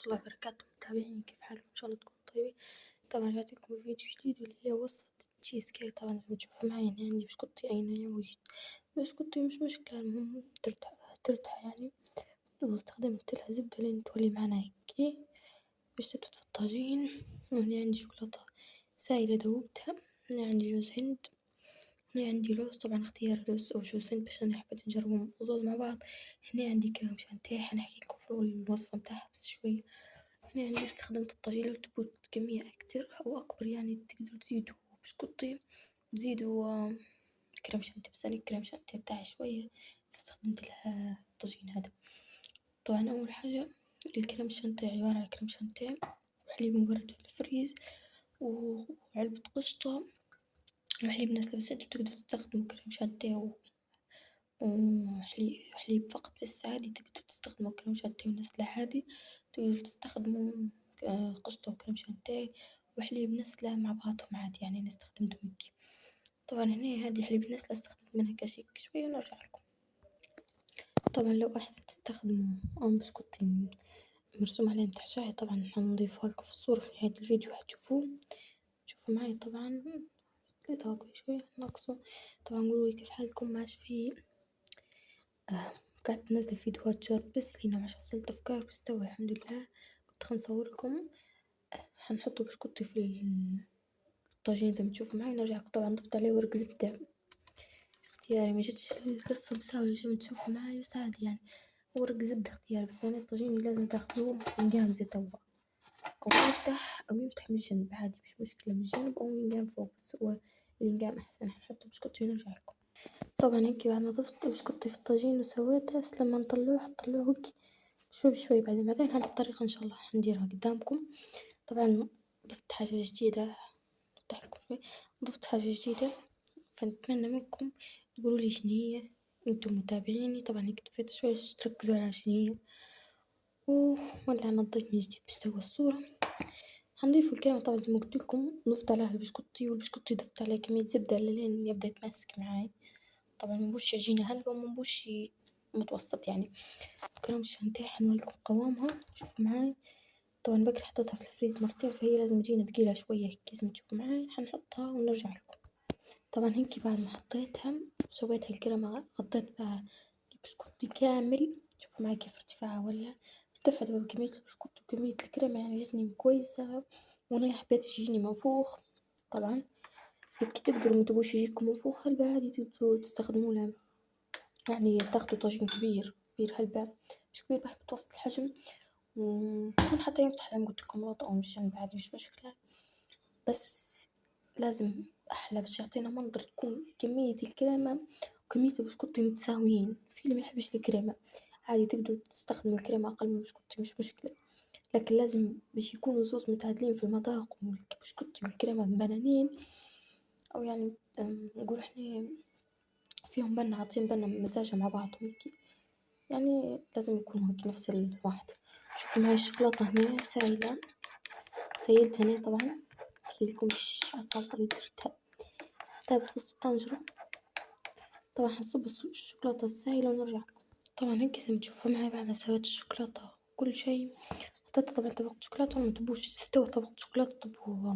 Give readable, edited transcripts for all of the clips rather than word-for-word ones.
الله وبركاته متابعين، كيف حالكم؟ إن شاء الله تكونوا طيبين. طبعا رجعت لكم فيديو جديد واللي هي وصفة تشيز كيك. طبعا زي ما تشوفوا معي هنا عندي بسكوتي أي نوع وجد، بسكوتي مش مشكلة، المهم ترتاح يعني. واستخدمت لها زبدة لين تولي معنا هيكي باش تدوب في الطاجين. وهنا عندي شوكولاتة سايلة دوبتها، هنا عندي جوز هند، هنا عندي لوز، طبعا اختيار لوز أو جوز هند باش أنا حبيت نجربهم زوز مع بعض. هنا عندي كريم شانتيه، حنحكي لكم في الوصفة متاعها بس شوية. هنا عندي استخدمت الطاجين، لو تبوا كمية أكتر أو أكبر يعني تقدروا تزيدوا بسكوتي، تزيدوا كريم شانتيه، بس أنا الكريم شانتيه بتاعي شوية استخدمت لها الطاجين هذا. طبعا أول حاجة الكريم شانتيه عبارة عن كريم شانتيه وحليب مبرد في الفريز وعلبة قشطة وحليب نسلة، بس انتوا تقدروا تستخدموا كريم شانتيه وحليب فقط، بس عادي تقدروا تستخدموا كريم شانتيه ونسلة عادي، تقدروا تستخدموا قشطة وكريم شانتيه وحليب نسلة مع بعضهم عادي، يعني أنا استخدمتهم هيكي. طبعا هنا هادي حليب نسلة استخدمت منها كاشيك شوية ونرجع لكم. طبعا لو أحسن تستخدموا بسكوت مرسوم عليه متاع شاي، طبعا حنضيفها لكم في الصورة في نهاية الفيديو حتشوفوه. شوفوا معي طبعا كده شوية ناقصه. طبعا قولوا كيف حالكم، ماشي في قعدت ننزل فيديوهات شورت بس هنا عشان حصلت أفكار بس توي الحمد لله كنت خنصور لكم. حنحطه بسكوتي في الطاجين زي ما تشوفوا معي، نرجع لكم. طبعا ضفت عليه ورق زبدة اختياري، ما جتش القصة مساوية زي ما تشوفوا معي، بس عادي يعني ورق زبدة اختياري، بس أنا الطاجين لازم تاخدوه جامزة توا، أو يفتح من الجنب عادي مش مشكلة، من الجنب أو ينقام فوق، بس هو الينقام أحسن. حنحط بسكوتي ونرجع لكم. طبعا هيك بعد ما ضفت بسكوتي في الطاجين وسويته، بس لما نطلعوه هيك شوي بشوي، بعدين هذه الطريقة إن شاء الله حنديرها قدامكم. طبعا ضفت حاجة جديدة، أفتح لكم شوي. ضفت حاجة جديدة فنتمنى منكم تقولوا لي شنو هي، انتم متابعيني. طبعا هيك طفيت شوي تركزوا على شنو هي، وولعنا الضي من جديد باش تسوى الصورة. حنضيف الكريمة طبعا زي ما قلت لكم، ضفت عليها البسكوتي، والبسكوتي ضفت عليه كمية زبدة لين يبدأ يتماسك معاي. طبعا منبوش عجينة هلبة ومنبوش متوسط يعني. كريمة الشانتيه حنوريكم قوامها، شوفوا معاي. طبعا بكري حطيتها في الفريز مرتين، فهي لازم تجينا تقيلة شوية هيك زي ما تشوفوا معاي. حنحطها ونرجع لكم. طبعا هيك بعد ما حطيتها وسويت الكريمة غطيت بها البسكوت كامل، شوفوا معاي كيف ارتفاعها، ولا ارتفعت بكمية البسكوت وكمية الكريمة يعني جتني كويسة، وانا حبيت يجيني منفوخ. طبعا هيك تقدروا متبوش يجيكم منفوخ هلبة عادي تقدروا تستخدموه، يعني تاخدوا طاجين كبير هلبة، مش كبير بحب متوسط الحجم، وممكن حتى ينفتح زي ما قلت لكم وطأه من الجنب عادي مش مشكلة، بس لازم أحلى باش يعطينا منظر تكون كمية الكريمة وكمية البسكوت متساويين. في اللي ما يحبش الكريمة عادي تقدروا تستخدموا الكريمة أقل من البسكوت مش مشكلة، لكن لازم باش يكونوا زوز متعادلين في المذاق، والبسكوت والكريمة مبنانين، أو يعني نقول احنا فيهم بنا عاطين بنا مزاجة مع بعض هيك، يعني لازم يكونوا هيك نفس الواحد. شوفوا معي الشوكولاتة هنا سايلة، سيلتها هنا طبعا أحكيلكم مش عارفة طريقة درتها. طيب في الطنجرة طبعا حنصب الشوكولاتة السايلة ونرجع لكم. طبعا هيك زي ما تشوفوا معي بعد ما سويت الشوكولاتة وكل شي، حطيت طبعا طبقة شوكولاتة، وما تبوش تستوي طبقة شوكولاتة، تبوا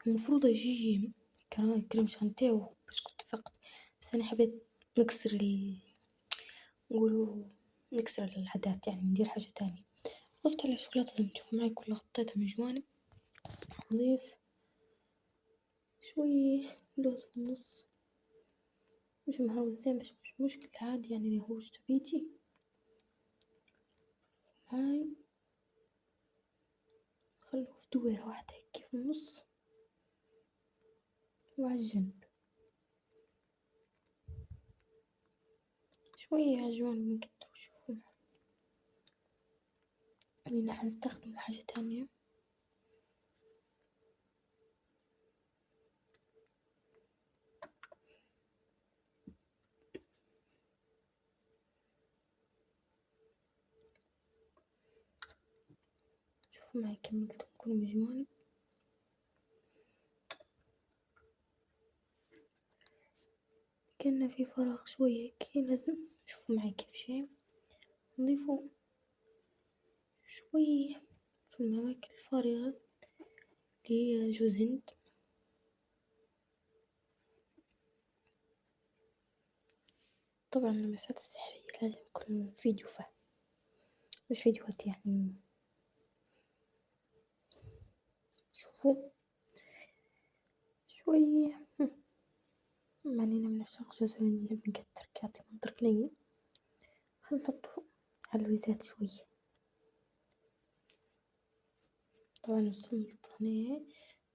المفروض يجي كريم شانتيه وبسكوت فقط، بس أنا حبيت نكسر نقولوا نكسر العادات يعني ندير حاجة تانية. ضفت على الشوكولاتة زي ما تشوفوا معي كلها، غطيتها من جوانب. نضيف شوي لوز في النص، مش مهروس زين بس مش مشكلة عادي يعني اللي هو تبيتي. هاي خلوه في دويرة واحدة هيك في النص وعلى الجنب، شوية عجوان من كتر. شوفوا هنا حنستخدم حاجة تانية، شوفوا معي كملتهم كلهم من جوانب. كأنه في فراغ شوية هيك لازم، شوفوا معي كيف شي نضيفه شوي في الأماكن الفارغة اللي هي جوز هند. طبعا اللمسات السحرية لازم يكون فيديو فهم، مش فيديوهات يعني. شوفوا شوية معنينا بنعشق جوز هند اللي بنكتر كيعطي منظر نيم، هنحطه على الوزات شوية. طبعا وصلت هنا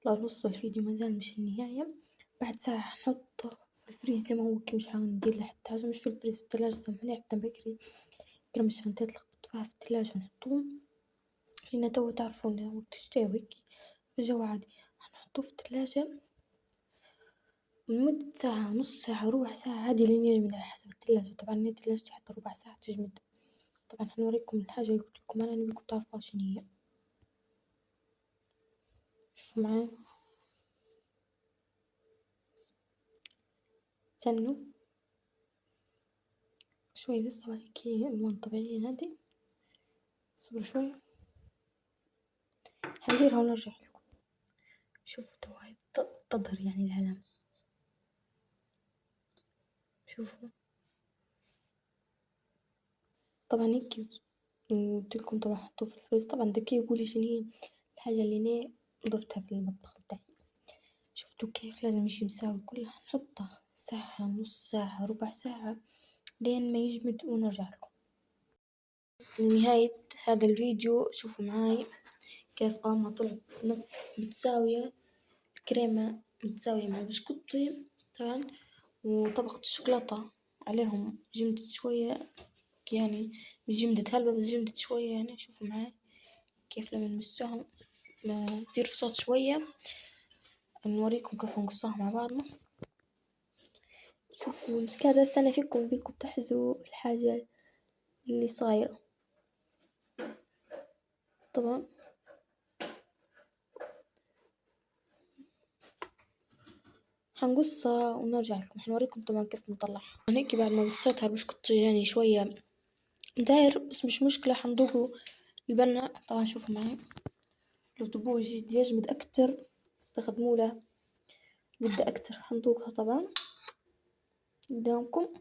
لنص الفيديو، مازال مش النهاية. بعد ساعة هنحطه في الفريز زي ما هو، مش هندير له حتى حاجة، مش في الفريز، في التلاجة سامحوني حتى بكري كرا مش هنتلخبط في التلاجة نحطوه، لأن توا تعرفون وقت الشتا وهيك الجو عادي. هنحطوه في التلاجة لمدة ساعة، نص ساعة، ربع ساعة، عادي لين يجمد على حسب التلاجة. طبعا هي تلاجتي حتى ربع ساعة تجمد. طبعا حنوريكم الحاجة اللي قلتلكم أنا نبيكم تعرفوها شنو هي. شوفوا معايا، استنوا شوي بس، هيك ألوان طبيعية هادي، اصبروا شوي هنديرها ونرجع لكم. شوفوا توا هي تظهر يعني العلامة، شوفوا. طبعا هيك قلتلكم طبعا حطوه في الفريز. طبعا دكي يقولي شنو هي الحاجة اللي أنا ضفتها في المطبخ بتاعي. شفتوا كيف لازم يجي مساوي كلها. نحطه ساعة، نص ساعة، ربع ساعة، لين ما يجمد ونرجع لكم. لنهاية هذا الفيديو شوفوا معاي كيف قوامها طلعت نفس متساوية، الكريمة متساوية مع البسكوتي طبعا، وطبقة الشوكولاتة عليهم جمدت شوية، يعني مش جمدت هلبة بس جمدت شوية يعني. شوفوا معاي كيف لما نمسوهم ندير صوت شوية، نوريكم كيف نقصها مع بعضنا. شوفوا كذا سنة فيكم بيكم تحذوا الحاجة اللي صايرة. طبعا حنقصها ونرجع لكم، حنوريكم طبعا كيف نطلعها. هيك بعد ما قصيتها البسكوت يعني شوية داير، بس مش مشكلة حنذوقه البنا. طبعا شوفوا معي لو تبوه يجمد أكتر استخدموا له زبدة أكتر. حنذوقها طبعا قدامكم.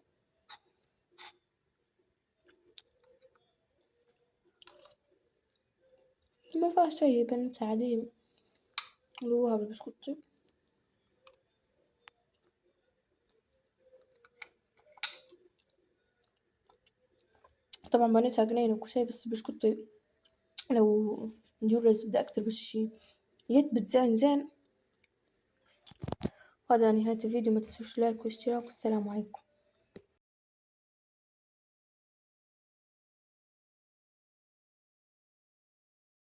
ما فيها شي، بنات عادية ذوقوها بالبسكوت. طبعا بناتها جنين وكل شي، بس البسكوت لو ندير زبدة أكتر بس شي يثبت زين. هذا نهاية الفيديو، ما تنسوش لايك واشتراك، والسلام عليكم.